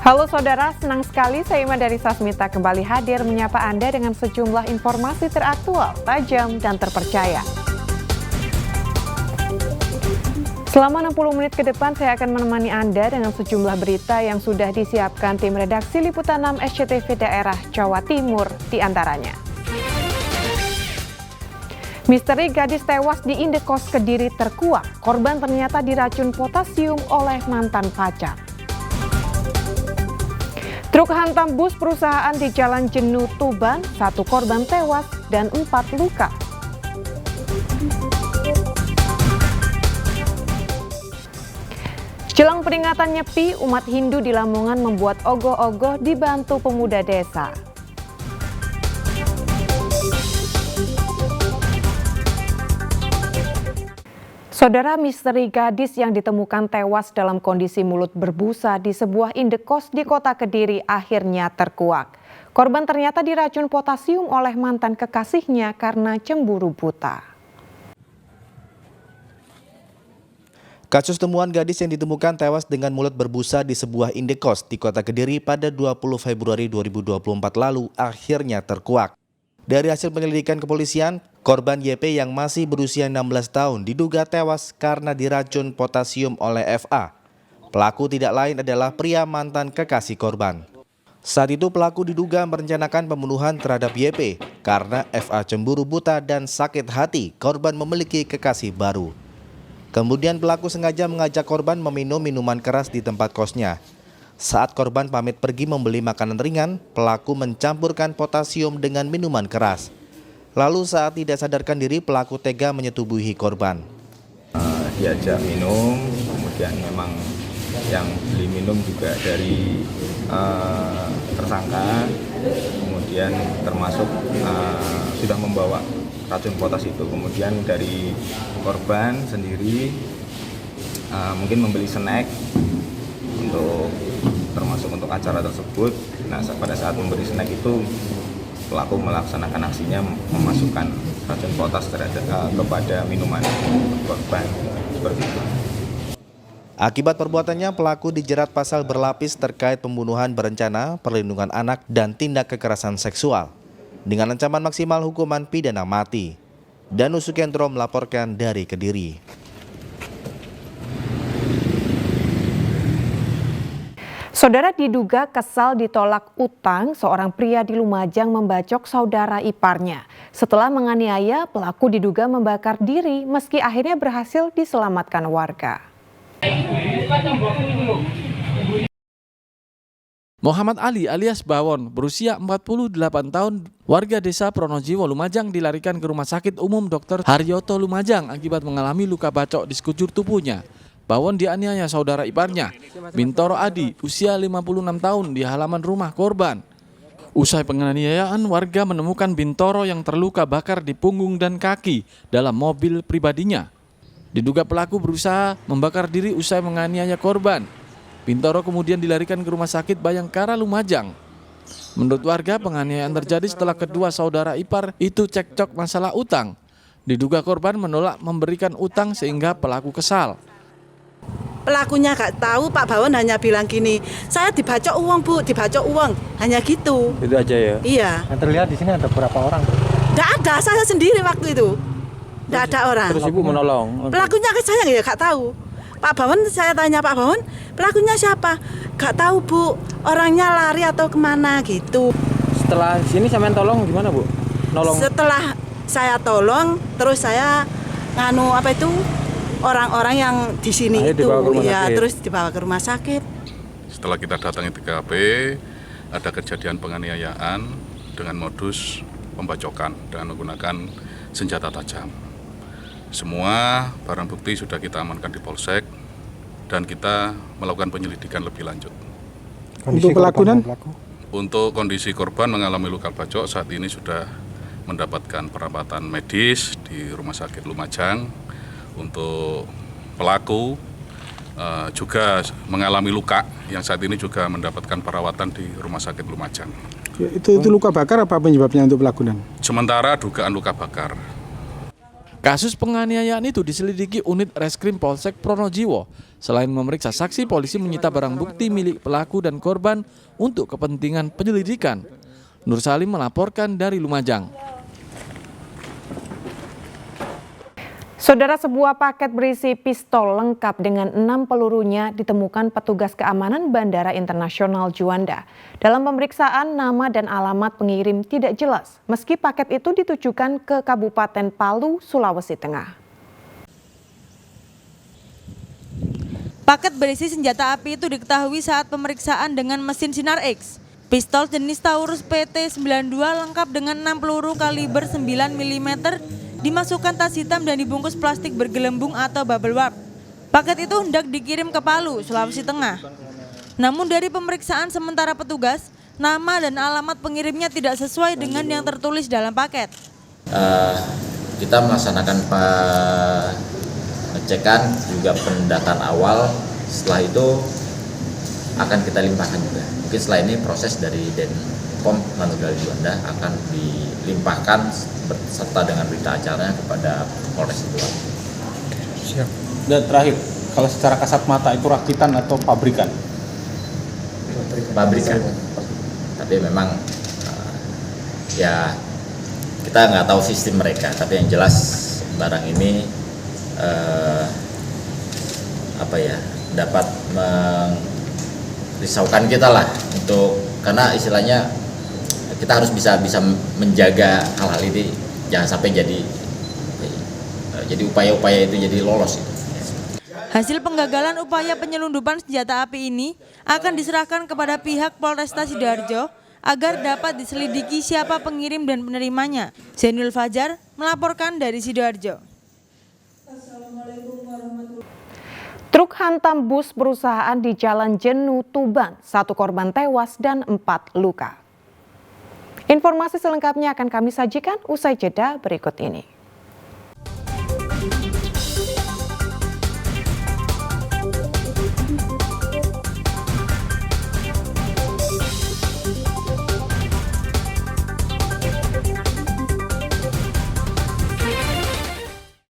Halo saudara, senang sekali saya Ima dari Sasmita kembali hadir menyapa Anda dengan sejumlah informasi teraktual, tajam, dan terpercaya. Selama 60 menit ke depan saya akan menemani Anda dengan sejumlah berita yang sudah disiapkan tim redaksi Liputan 6 SCTV daerah Jawa Timur di antaranya. Misteri gadis tewas di indekos Kediri terkuak, korban ternyata diracun potasium oleh mantan pacar. Truk hantam bus perusahaan di Jalan Jenuh Tuban, 1 korban tewas dan 4 luka. Jelang peringatan Nyepi, umat Hindu di Lamongan membuat ogoh-ogoh dibantu pemuda desa. Saudara, misteri gadis yang ditemukan tewas dalam kondisi mulut berbusa di sebuah indekos di kota Kediri akhirnya terkuak. Korban ternyata diracun potasium oleh mantan kekasihnya karena cemburu buta. Kasus temuan gadis yang ditemukan tewas dengan mulut berbusa di sebuah indekos di kota Kediri pada 20 Februari 2024 lalu akhirnya terkuak. Dari hasil penyelidikan kepolisian, korban YP yang masih berusia 16 tahun diduga tewas karena diracun potasium oleh FA. Pelaku tidak lain adalah pria mantan kekasih korban. Saat itu pelaku diduga merencanakan pembunuhan terhadap YP karena FA cemburu buta dan sakit hati korban memiliki kekasih baru. Kemudian pelaku sengaja mengajak korban meminum minuman keras di tempat kosnya. Saat korban pamit pergi membeli makanan ringan, pelaku mencampurkan potasium dengan minuman keras. Lalu saat tidak sadarkan diri, pelaku tega menyetubuhi korban. Diajak minum, kemudian memang yang beli minum juga dari tersangka, kemudian termasuk sudah membawa racun potas itu. Kemudian dari korban sendiri mungkin membeli snack termasuk untuk acara tersebut. Nah, pada saat memberi snack itu pelaku melaksanakan aksinya memasukkan racun potas kepada minuman korban seperti itu. Akibat perbuatannya, pelaku dijerat pasal berlapis terkait pembunuhan berencana, perlindungan anak, dan tindak kekerasan seksual dengan ancaman maksimal hukuman pidana mati. Danu Sukendro melaporkan dari Kediri. Saudara, diduga kesal ditolak utang, seorang pria di Lumajang membacok saudara iparnya. Setelah menganiaya, pelaku diduga membakar diri meski akhirnya berhasil diselamatkan warga. Muhammad Ali alias Bawon berusia 48 tahun, warga desa Pronojiwo, Lumajang dilarikan ke Rumah Sakit Umum Dr. Haryoto Lumajang akibat mengalami luka bacok di sekujur tubuhnya. Bawon dianiaya saudara iparnya, Bintoro Adi, usia 56 tahun di halaman rumah korban. Usai penganiayaan, warga menemukan Bintoro yang terluka bakar di punggung dan kaki dalam mobil pribadinya. Diduga pelaku berusaha membakar diri usai menganiaya korban. Bintoro kemudian dilarikan ke Rumah Sakit Bayangkara Lumajang. Menurut warga, penganiayaan terjadi setelah kedua saudara ipar itu cekcok masalah utang. Diduga korban menolak memberikan utang sehingga pelaku kesal. Pelakunya gak tahu, Pak Bawon hanya bilang gini, saya dibacok uang Bu, dibacok uang, hanya gitu. Itu aja ya? Iya. Yang terlihat di sini ada berapa orang? Nggak ada, saya sendiri waktu itu. Nggak ada orang. Terus Ibu menolong? Pelakunya saya ya gak tahu. Pak Bawon, saya tanya Pak Bawon, pelakunya siapa? Gak tahu Bu, orangnya lari atau kemana gitu. Setelah sini sampean tolong gimana Bu? Nolong? Setelah saya tolong, terus saya orang-orang yang di sini itu, ya terus dibawa ke rumah sakit. Setelah kita datangi TKP, ada kejadian penganiayaan dengan modus pembacokan dengan menggunakan senjata tajam. Semua barang bukti sudah kita amankan di Polsek dan kita melakukan penyelidikan lebih lanjut. Untuk pelakuan? Untuk kondisi korban mengalami luka bacok, saat ini sudah mendapatkan perawatan medis di Rumah Sakit Lumajang. Untuk pelaku juga mengalami luka yang saat ini juga mendapatkan perawatan di Rumah Sakit Lumajang. Itu luka bakar apa penyebabnya untuk pelakuan? Sementara dugaan luka bakar. Kasus penganiayaan itu diselidiki unit Reskrim Polsek Pronojiwo. Selain memeriksa saksi, polisi menyita barang bukti milik pelaku dan korban untuk kepentingan penyelidikan. Nur Salim melaporkan dari Lumajang. Saudara, sebuah paket berisi pistol lengkap dengan 6 pelurunya ditemukan petugas keamanan Bandara Internasional Juanda. Dalam pemeriksaan, nama dan alamat pengirim tidak jelas, meski paket itu ditujukan ke Kabupaten Palu, Sulawesi Tengah. Paket berisi senjata api itu diketahui saat pemeriksaan dengan mesin sinar X. Pistol jenis Taurus PT-92 lengkap dengan 6 peluru kaliber 9 mm dimasukkan tas hitam dan dibungkus plastik bergelembung atau bubble wrap. Paket itu hendak dikirim ke Palu, Sulawesi Tengah. Namun dari pemeriksaan sementara petugas, nama dan alamat pengirimnya tidak sesuai dengan yang tertulis dalam paket. Kita melaksanakan pengecekan juga pendataan awal, setelah itu akan kita limpahkan juga. Mungkin setelah ini proses dari Denpom Manunggal Juanda akan dilimpahkan serta dengan berita acaranya kepada Polres Sidoarjo. Siap. Dan terakhir, kalau secara kasat mata itu rakitan atau pabrikan? Pabrikan. Tapi memang ya kita nggak tahu sistem mereka. Tapi yang jelas barang ini dapat merisaukan kita lah karena istilahnya kita harus bisa menjaga hal-hal ini jangan sampai jadi upaya-upaya itu jadi lolos. Hasil penggagalan upaya penyelundupan senjata api ini akan diserahkan kepada pihak Polresta Sidoarjo agar dapat diselidiki siapa pengirim dan penerimanya. Zainul Fajar melaporkan dari Sidoarjo. Truk hantam bus perusahaan di Jalan Jenu, Tuban. 1 korban tewas dan 4 luka. Informasi selengkapnya akan kami sajikan usai jeda berikut ini.